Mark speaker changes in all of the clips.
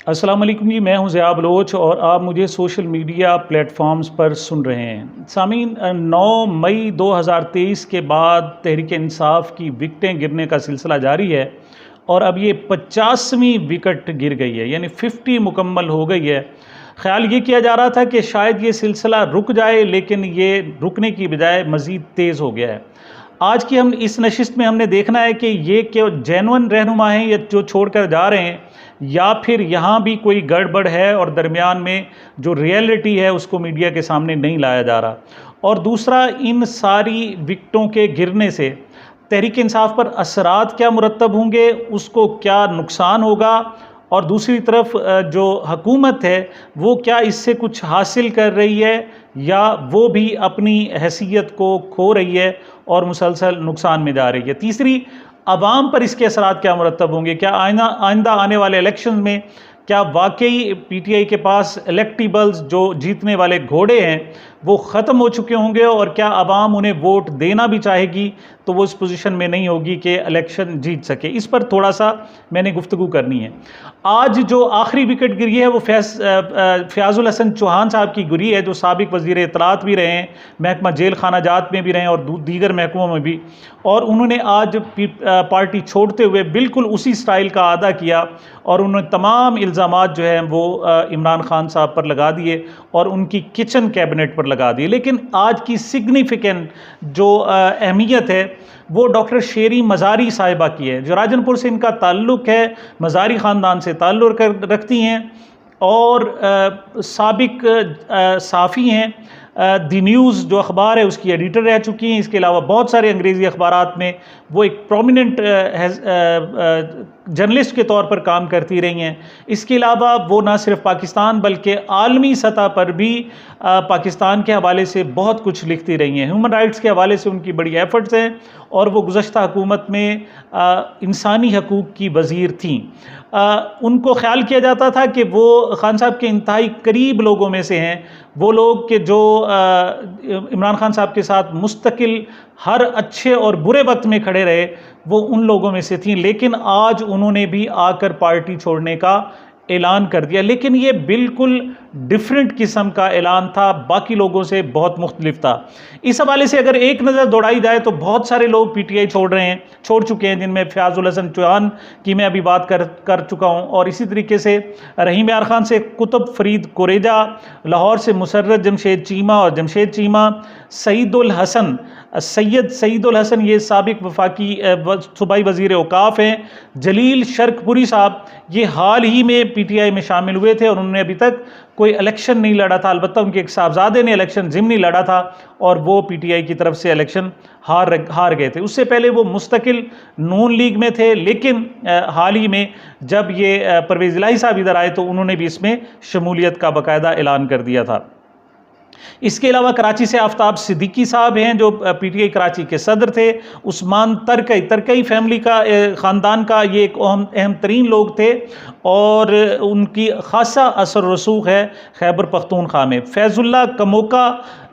Speaker 1: अस्सलाम वालेकुम जी, मैं हूं ज़िया बलोच और आप मुझे सोशल मीडिया प्लेटफॉर्म्स पर सुन रहे हैं। सामीन, 9 मई 2023 के बाद तहरीक इंसाफ की विकटें गिरने का सिलसिला जारी है और अब ये 50वीं विकेट गिर गई है, यानी 50 मुकम्मल हो गई है। ख्याल ये किया जा रहा था कि शायद ये सिलसिला रुक जाए, लेकिन ये रुकने की बजाय मज़ीद तेज़ हो गया है। आज की हम इस नशिस्त में हमने देखना है कि ये क्या जेन्युइन रहनुमा हैं या जो छोड़कर जा रहे हैं, या फिर यहाँ भी कोई गड़बड़ है और दरमियान में जो रियलिटी है उसको मीडिया के सामने नहीं लाया जा रहा। और दूसरा, इन सारी विकटों के गिरने से तहरीक इंसाफ पर असरात क्या मुरतब होंगे, उसको क्या नुकसान होगा, और दूसरी तरफ जो हुकूमत है वो क्या इससे कुछ हासिल कर रही है या वो भी अपनी हैसियत को खो रही है और मुसलसल नुकसान में जा रही है। तीसरी, अवाम पर इसके असरात क्या मुरतब होंगे, क्या आइंदा आने वाले इलेक्शन में क्या वाकई पीटीआई के पास इलेक्टिबल्स जो जीतने वाले घोड़े हैं वो ख़त्म हो चुके होंगे, और क्या अवाम उन्हें वोट देना भी चाहेगी तो वो इस पोजीशन में नहीं होगी कि इलेक्शन जीत सके। इस पर थोड़ा सा मैंने गुफ्तगू करनी है। आज जो आखिरी विकेट गिरी है वो फ़याज़ुल हसन चौहान साहब की गिरी है, जो साबिक वज़ीर इत्तलात भी रहे हैं, महकमा जेल खाना जात में भी रहे और दीगर महकमों में भी, और उन्होंने आज पार्टी छोड़ते हुए बिल्कुल उसी स्टाइल का अदा किया और उन्होंने तमाम इल्ज़ामात जो हैं वो इमरान खान साहब पर लगा दिए और उनकी किचन कैबिनेट पर लगा दिए। लेकिन आज की सिग्निफिकेंट जो अहमियत है वो डॉक्टर शेरी मज़ारी साहिबा की है, जो राजनपुर से इनका ताल्लुक़ है, मज़ारी ख़ानदान से ताल्लुक़ रखती हैं और साबिक साफ़ी हैं। दी न्यूज़ जो अखबार है उसकी एडिटर रह चुकी हैं। इसके अलावा बहुत सारे अंग्रेज़ी अखबारात में वो एक प्रोमिनेंट जर्नलिस्ट के तौर पर काम करती रही हैं। इसके अलावा वो ना सिर्फ पाकिस्तान बल्कि आलमी सतह पर भी पाकिस्तान के हवाले से बहुत कुछ लिखती रही हैं। ह्यूमन राइट्स के हवाले से उनकी बड़ी एफ़र्ट्स हैं और वो गुज़श्ता हुकूमत में इंसानी हकूक़ की वज़ीर थीं। उनको ख्याल किया जाता था कि वो खान साहब के इंतहाई करीब लोगों में से हैं, वो लोग कि जो इमरान खान साहब के साथ मुस्तकिल हर अच्छे और बुरे वक्त में खड़े रहे, वो उन लोगों में से थी। लेकिन आज उन्होंने भी आकर पार्टी छोड़ने का ऐलान कर दिया, लेकिन ये बिल्कुल डिफरेंट किस्म का ऐलान था, बाकी लोगों से बहुत मुख्तलिफ था। इस हवाले से अगर एक नज़र दौड़ाई जाए तो बहुत सारे लोग पीटीआई छोड़ चुके हैं, जिनमें फ़याज़ुल हसन चौहान की मैं अभी बात कर चुका हूँ, और इसी तरीके से रहीम यार खान से कुतुब फरीद कुरेजा, लाहौर से मुसर्रत जमशेद चीमा और जमशेद चीमा, सैयद सईदुल हसन ये साबिक वफाकी सूबाई वज़ीर औकाफ हैं, जलील शर्कपुरी साहब ये हाल ही में पीटीआई में शामिल हुए थे और उन्होंने अभी तक कोई इलेक्शन नहीं लड़ा था, अलबत्ता उनके एक साहबजादे ने इलेक्शन ज़िमनी लड़ा था और वो पीटीआई की तरफ से इलेक्शन हार गए थे। उससे पहले वो मुस्तकिल नून लीग में थे, लेकिन हाल ही में जब ये परवेज़ इलाही साहब इधर आए तो उन्होंने भी इसमें शमूलियत का बाकायदा ऐलान कर दिया था। इसके अलावा कराची से आफ्ताब सिद्दीकी साहब हैं, जो पीटीआई कराची के सदर थे। उस्मान तरकई फैमिली का ख़ानदान का ये एक अहम तरीन लोग थे और उनकी खासा असर रसूख है खैबर पख्तूनख्वा में। फैज़ुल्लाह कमोका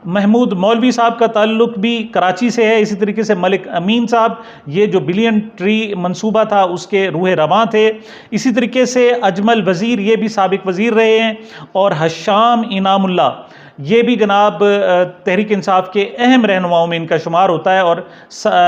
Speaker 1: महमूद मौलवी साहब का ताल्लुक़ भी कराची से है। इसी तरीके से मलिक अमीन साहब ये जो बिलियन ट्री मंसूबा था उसके रूह रवां थे। इसी तरीके से अजमल वज़ीर ये भी साबिक वज़ीर रहे हैं, और हशाम इनामुल्ला ये भी जनाब तहरीक इंसाफ के अहम रहनुमाओं में इनका शुमार होता है और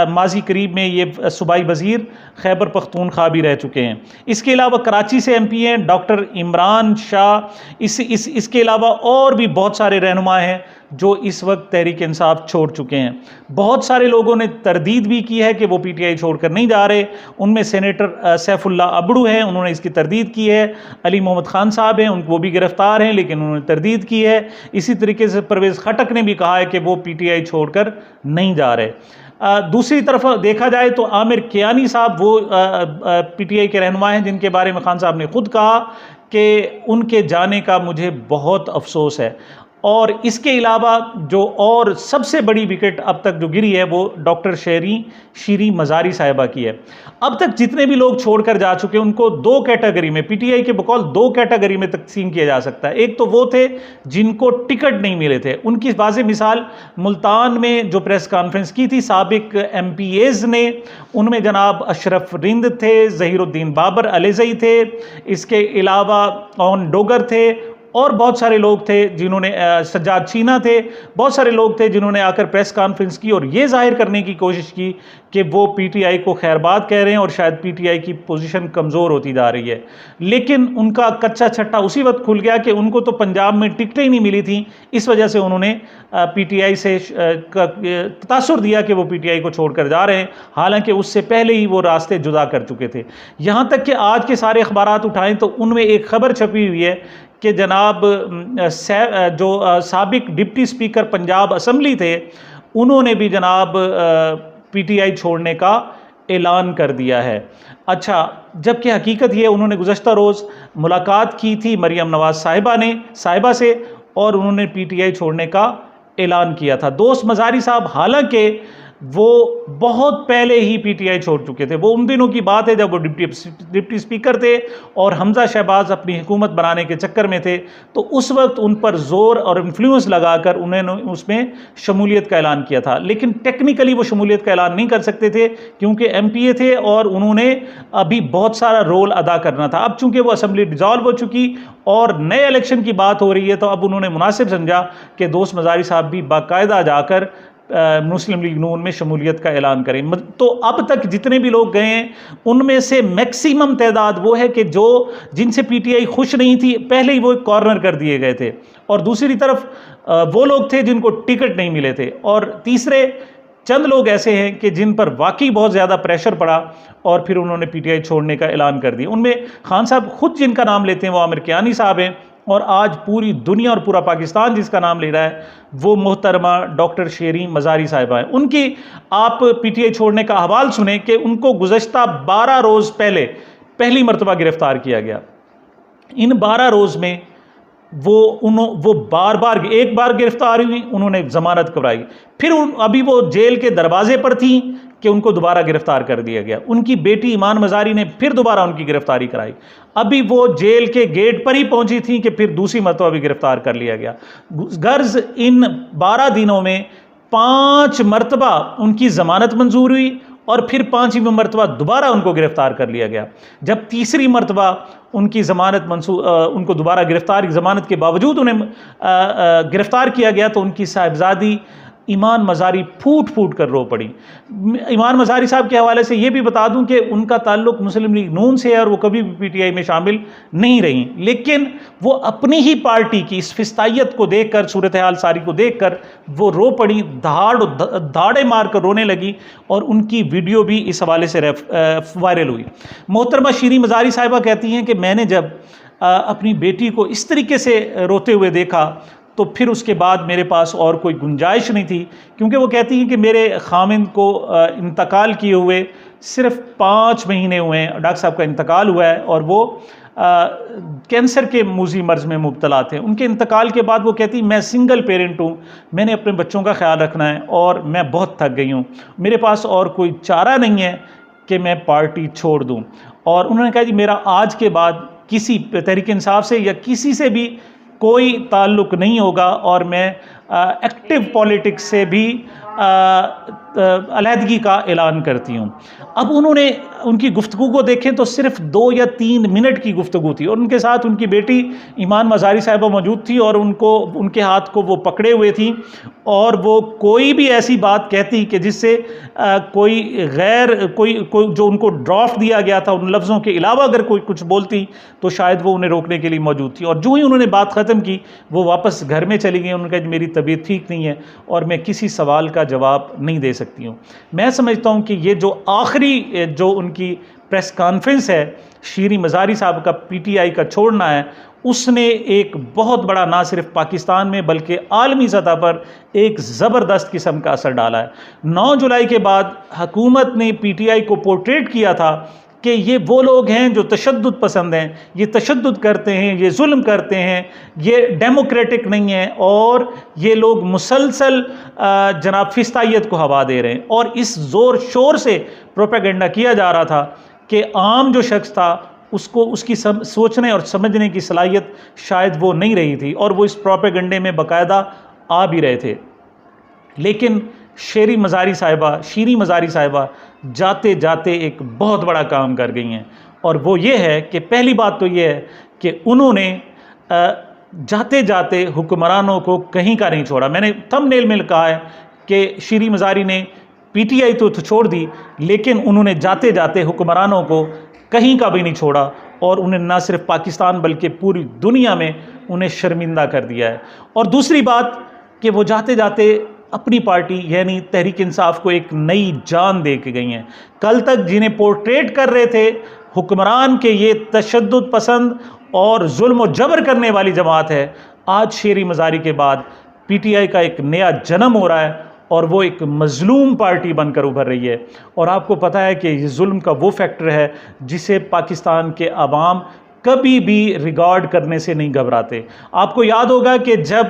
Speaker 1: माजी करीब में ये सूबाई वज़ीर खैबर पख्तूनख्वा भी रह चुके हैं। इसके अलावा कराची से एमपी हैं डॉक्टर इमरान शाह। इसके अलावा और भी बहुत सारे रहनुमा हैं जो इस वक्त तहरीक इंसाफ छोड़ चुके हैं। बहुत सारे लोगों ने तरदीद भी की है कि वो पीटीआई छोड़कर नहीं जा रहे। उनमें सेनेटर सैफुल्ला अबड़ू हैं, उन्होंने इसकी तरदीद की है। अली मोहम्मद खान साहब हैं, वो भी गिरफ्तार हैं लेकिन उन्होंने तरदीद की है। इसी तरीके से परवेज़ खटक ने भी कहा है कि वो पीटीआई छोड़कर नहीं जा रहे। दूसरी तरफ देखा जाए तो आमिर कियानी साहब वो पीटीआई के रहनुमा हैं, जिनके बारे में खान साहब ने खुद कहा कि उनके जाने का मुझे बहुत अफसोस है। और इसके अलावा जो और सबसे बड़ी विकेट अब तक जो गिरी है वो डॉक्टर शीरी मज़ारी साहिबा की है। अब तक जितने भी लोग छोड़कर जा चुके हैं उनको दो कैटेगरी में, पीटीआई के बकौल दो कैटेगरी में तकसीम किया जा सकता है। एक तो वो थे जिनको टिकट नहीं मिले थे, उनकी वाज़ेह मिसाल मुल्तान में जो प्रेस कॉन्फ्रेंस की थी साबिक एमपीएज ने, उनमें जनाब अशरफ रिंद थे, ज़हीरुद्दीन बाबर अलेज़ई थे, इसके अलावा ओन डोगर थे और बहुत सारे लोग थे जिन्होंने, सज्जाद चीना थे, बहुत सारे लोग थे जिन्होंने आकर प्रेस कॉन्फ्रेंस की और ये जाहिर करने की कोशिश की कि वो पीटीआई को खैरबाद कह रहे हैं और शायद पीटीआई की पोजीशन कमज़ोर होती जा रही है। लेकिन उनका कच्चा छट्टा उसी वक्त खुल गया कि उनको तो पंजाब में टिकटें ही नहीं मिली थी, इस वजह से उन्होंने पीटीआई से तासुर दिया कि वो पीटीआई को छोड़कर जा रहे हैं, हालांकि उससे पहले ही वो रास्ते जुदा कर चुके थे। यहाँ तक कि आज के सारे अखबारात उठाएं तो उनमें एक खबर छपी हुई है कि जनाब जो साबिक डिप्टी स्पीकर पंजाब असम्बली थे उन्होंने भी जनाब पीटीआई छोड़ने का ऐलान कर दिया है। अच्छा, जबकि हकीकत ये उन्होंने गुज़श्ता रोज़ मुलाकात की थी मरियम नवाज़ साहिबा से और उन्होंने पीटीआई छोड़ने का ऐलान किया था। दोस्त मज़ारी साहब हालांकि वो बहुत पहले ही पीटीआई छोड़ चुके थे, वो उन दिनों की बात है जब वो डिप्टी स्पीकर थे और हमजा शहबाज अपनी हुकूमत बनाने के चक्कर में थे, तो उस वक्त उन पर ज़ोर और इन्फ्लुएंस लगाकर उन्होंने उसमें शमूलियत का ऐलान किया था। लेकिन टेक्निकली वो शमूलियत का ऐलान नहीं कर सकते थे क्योंकि एमपीए थे और उन्होंने अभी बहुत सारा रोल अदा करना था। अब चूँकि वो असम्बली डिज़ॉल्व हो चुकी और नए इलेक्शन की बात हो रही है, तो अब उन्होंने मुनासिब समझा कि दोस्त मज़ारी साहब भी बाकायदा जाकर मुस्लिम लीग नून में शमूलियत का ऐलान करें। तो अब तक जितने भी लोग गए हैं उनमें से मैक्सिमम तादाद वो है कि जो जिनसे पीटीआई खुश नहीं थी पहले ही वो कॉर्नर कर दिए गए थे, और दूसरी तरफ वो लोग थे जिनको टिकट नहीं मिले थे, और तीसरे चंद लोग ऐसे हैं कि जिन पर वाकई बहुत ज़्यादा प्रेशर पड़ा और फिर उन्होंने पीटीआई छोड़ने का ऐलान कर दिया। उनमें खान साहब खुद जिनका नाम लेते हैं वो आमिर कियानी साहब हैं, और आज पूरी दुनिया और पूरा पाकिस्तान जिसका नाम ले रहा है वो मोहतरमा डॉक्टर शीरी मज़ारी साहिबा है। उनकी आप पीटीआई छोड़ने का अहवाल सुने कि उनको गुज़श्ता 12 रोज़ पहले पहली मरतबा गिरफ़्तार किया गया। इन 12 रोज़ में वो बार एक बार गिरफ़्तार हुई, उन्होंने ज़मानत करवाई, फिर अभी वो जेल के दरवाजे पर थी कि उनको दोबारा गिरफ़्तार कर दिया गया। उनकी बेटी ईमान मज़ारी ने फिर दोबारा उनकी गिरफ़्तारी कराई, अभी वो जेल के गेट पर ही पहुंची थी कि फिर दूसरी मरतबा भी गिरफ़्तार कर लिया गया। गर्ज इन 12 दिनों में 5 मरतबा उनकी ज़मानत मंजूर हुई और फिर 5वीं मरतबा दोबारा उनको गिरफ़्तार कर लिया गया। जब तीसरी मरतबा उनकी ज़मानत उनको दोबारा ज़मानत के बावजूद उन्हें गिरफ़्तार किया गया तो उनकी साहिबजादी ईमान मज़ारी फूट फूट कर रो पड़ी। ईमान मज़ारी साहब के हवाले से ये भी बता दूं कि उनका ताल्लुक़ मुस्लिम लीग नून से है और वो कभी भी पीटीआई में शामिल नहीं रही, लेकिन वो अपनी ही पार्टी की इस फिस्तायत को देखकर, सूरत हाल सारी को देखकर वो रो पड़ी, दहाड़े मार कर रोने लगी, और उनकी वीडियो भी इस हवाले से वायरल हुई। मोहतरमा शीरी मज़ारी साहिबा कहती हैं कि मैंने जब अपनी बेटी को इस तरीके से रोते हुए देखा तो फिर उसके बाद मेरे पास और कोई गुंजाइश नहीं थी, क्योंकि वो कहती हैं कि मेरे खामिंद को इंतकाल किए हुए सिर्फ 5 महीने हुए हैं, डॉक्टर साहब का इंतकाल हुआ है और वो कैंसर के मूजी मर्ज़ में मुब्तला थे। उनके इंतकाल के बाद वो कहती मैं सिंगल पेरेंट हूँ, मैंने अपने बच्चों का ख्याल रखना है और मैं बहुत थक गई हूँ, मेरे पास और कोई चारा नहीं है कि मैं पार्टी छोड़ दूँ। और उन्होंने कहा जी मेरा आज के बाद किसी तहरीक इंसाफ से या किसी से भी कोई ताल्लुक़ नहीं होगा और मैं एक्टिव पॉलिटिक्स से भी अलहदगी का ऐलान करती हूँ। अब उन्होंने उनकी गुफ्तगू को देखें तो सिर्फ 2 या 3 मिनट की गुफ्तगू थी और उनके साथ उनकी बेटी ईमान मज़ारी साहिबा मौजूद थी और उनके हाथ को वो पकड़े हुए थी, और वो कोई भी ऐसी बात कहती कि जिससे कोई जो उनको ड्राफ्ट दिया गया था उन लफ्ज़ों के अलावा अगर कोई कुछ बोलती तो शायद वो उन्हें रोकने के लिए मौजूद थी। और जो ही उन्होंने बात ख़त्म की वो वापस घर में चली गई। उन्होंने कहा मेरी तबीयत ठीक नहीं है और मैं किसी सवाल का जवाब नहीं दे सकती हूँ। मैं समझता हूँ कि ये जो आखिरी जो उनकी प्रेस कॉन्फ्रेंस है शीरी मज़ारी साहब का पीटीआई का छोड़ना है, उसने एक बहुत बड़ा ना सिर्फ पाकिस्तान में बल्कि आलमी सतह पर एक ज़बरदस्त किस्म का असर डाला है। 9 जुलाई के बाद हुकूमत ने पीटीआई को पोर्ट्रेट किया था कि ये वो लोग हैं जो तशद्दुद पसंद हैं, ये तशद्दुद करते हैं, ये जुल्म करते हैं, ये डेमोक्रेटिक नहीं है, और ये लोग मुसलसल जनाब फिस्तायत को हवा दे रहे हैं। और इस ज़ोर शोर से प्रोपेगेंडा किया जा रहा था कि आम जो शख्स था उसको उसकी सोचने और समझने की सलाहियत शायद वो नहीं रही थी, और वो इस प्रोपेगेंडे में बाकायदा आ भी रहे थे। लेकिन शीरी मज़ारी साहिबा जाते जाते एक बहुत बड़ा काम कर गई हैं, और वो ये है कि पहली बात तो ये है कि उन्होंने जाते जाते हुक्मरानों को कहीं का नहीं छोड़ा। मैंने थंबनेल में कहा है कि शीरी मज़ारी ने पीटीआई तो छोड़ दी, लेकिन उन्होंने जाते जाते हुक्मरानों को कहीं का भी नहीं छोड़ा, और उन्हें ना सिर्फ पाकिस्तान बल्कि पूरी दुनिया में उन्हें शर्मिंदा कर दिया है। और दूसरी बात कि वो जाते जाते अपनी पार्टी यानी तहरीक इंसाफ को एक नई जान दे के गई हैं। कल तक जिन्हें पोर्ट्रेट कर रहे थे हुक्मरान के ये तशद्दुद पसंद और जुल्म और जबर करने वाली जमात है, आज शीरी मज़ारी के बाद पीटीआई का एक नया जन्म हो रहा है, और वो एक मज़लूम पार्टी बनकर उभर रही है। और आपको पता है कि ये जुल्म का वो फैक्टर है जिसे पाकिस्तान के अवाम कभी भी रिगार्ड करने से नहीं घबराते। आपको याद होगा कि जब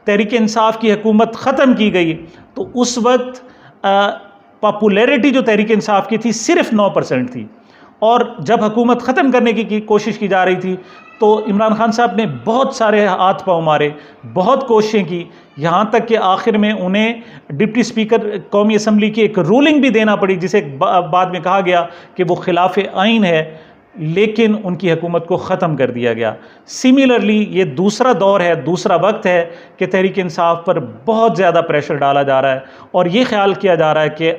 Speaker 1: तहरीक इंसाफ की हुकूमत ख़त्म की गई तो उस वक्त पॉपुलैरिटी जो तहरीक इंसाफ की थी सिर्फ 9% थी, और जब हुकूमत ख़त्म करने की कोशिश की जा रही थी तो इमरान खान साहब ने बहुत सारे हाथ पाँव मारे, बहुत कोशिशें की, यहाँ तक कि आखिर में उन्हें डिप्टी स्पीकर कौमी असम्बली की एक रूलिंग भी देना पड़ी, जिसे बाद में कहा गया कि वो खिलाफ आइन है, लेकिन उनकी हुकूमत को ख़त्म कर दिया गया। सिमिलरली ये दूसरा दौर है, दूसरा वक्त है कि तहरीक इंसाफ पर बहुत ज़्यादा प्रेशर डाला जा रहा है, और ये ख्याल किया जा रहा है कि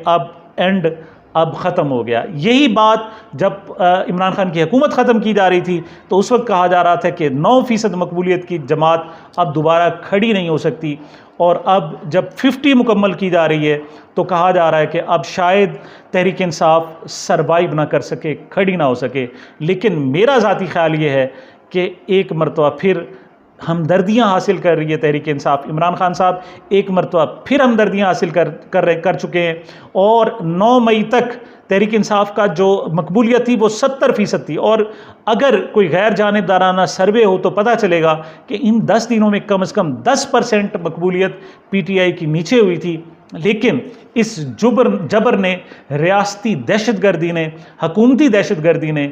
Speaker 1: अब ख़त्म हो गया। यही बात जब इमरान खान की हुकूमत ख़त्म की जा रही थी तो उस वक्त कहा जा रहा था कि 9% मकबूलियत की जमात अब दोबारा खड़ी नहीं हो सकती, और अब जब 50 मुकम्मल की जा रही है तो कहा जा रहा है कि अब शायद तहरीक इंसाफ सरवाइव ना कर सके, खड़ी ना हो सके। लेकिन मेरा ज़ाती ख्याल ये है कि एक मरतबा फिर हमदर्दियाँ हासिल कर रही है तहरीक इंसाफ। इमरान खान साहब एक मरतबा फिर हमदर्दियाँ हासिल कर चुके हैं, और 9 मई तक तहरीक इंसाफ का जो मकबूलियत थी वो 70% थी, और अगर कोई गैर जानिबदाराना सर्वे हो तो पता चलेगा कि इन 10 दिनों में कम से कम 10% मकबूलियत पीटीआई की नीचे हुई थी। लेकिन इस जबर ने, रियासती दहशतगर्दी ने, हुकूमती दहशतगर्दी ने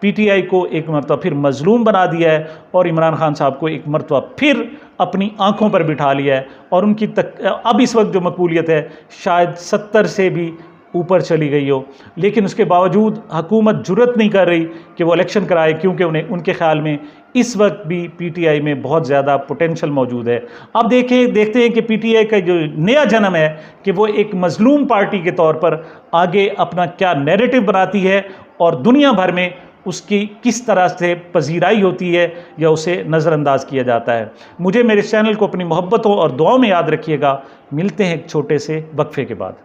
Speaker 1: पीटीआई को एक मरतबा फिर मजलूम बना दिया है, और इमरान खान साहब को एक मरतबा फिर अपनी आंखों पर बिठा लिया है, और उनकी अब इस वक्त जो मकबूलियत है शायद 70 से भी ऊपर चली गई हो। लेकिन उसके बावजूद हुकूमत जुर्रत नहीं कर रही कि वो इलेक्शन कराए, क्योंकि उनके ख्याल में इस वक्त भी पीटीआई में बहुत ज़्यादा पोटेंशल मौजूद है। अब देखते हैं कि पीटीआई का जो नया जन्म है कि वो एक मजलूम पार्टी के तौर पर आगे अपना क्या नैरेटिव बनाती है, और दुनिया भर में उसकी किस तरह से पजीराई होती है या उसे नज़रअंदाज किया जाता है। मुझे मेरे चैनल को अपनी मोहब्बतों और दुआओं में याद रखिएगा। मिलते हैं एक छोटे से वक्फे के बाद।